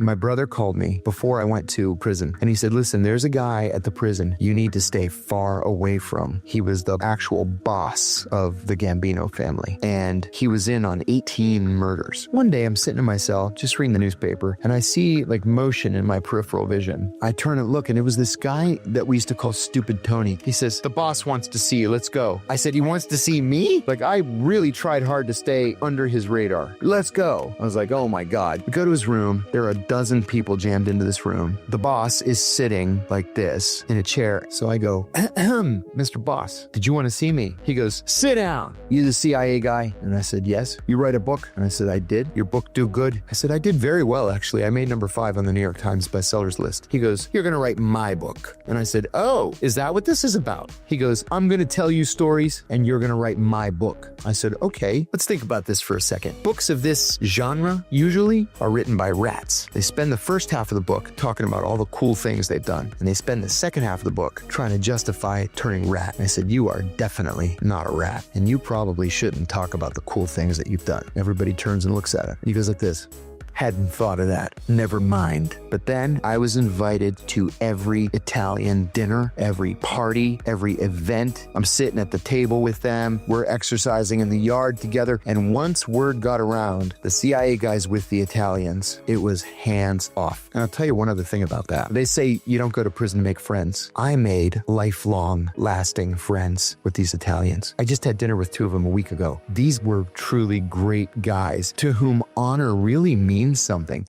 My brother called me before I went to prison, and he said, listen, there's a guy at the prison you need to stay far away from. He was the actual boss of the Gambino family, and he was in on 18 murders. One day I'm sitting in my cell, just reading the newspaper, and I see like motion in my peripheral vision. I turn and look, and it was this guy that we used to call Stupid Tony. He says, the boss wants to see you, let's go. I said, he wants to see me? Like, I really tried hard to stay under his radar. Let's go. I was like, oh my God. We go to his room. There are a dozen people jammed into this room. The boss is sitting like this in a chair. So I go, Mr. Boss, did you want to see me? He goes, sit down. You the CIA guy? And I said, yes. You write a book? And I said, I did. Your book do good? I said, I did very well, actually. I made number 5 on the New York Times bestsellers list. He goes, you're going to write my book. And I said, oh, is that what this is about? He goes, I'm going to tell you stories and you're going to write my book. I said, okay, let's think about this for a second. Books of this genre usually are written by rats. They spend the first half of the book talking about all the cool things they've done, and they spend the second half of the book trying to justify turning rat. And I said, you are definitely not a rat, and you probably shouldn't talk about the cool things that you've done. Everybody turns and looks at it. He goes like this. Hadn't thought of that. Never mind. But then I was invited to every Italian dinner, every party, every event. I'm sitting at the table with them. We're exercising in the yard together. And once word got around, the CIA guys with the Italians, it was hands off. And I'll tell you one other thing about that. They say you don't go to prison to make friends. I made lifelong, lasting friends with these Italians. I just had dinner with 2 of them a week ago. These were truly great guys to whom honor really means something.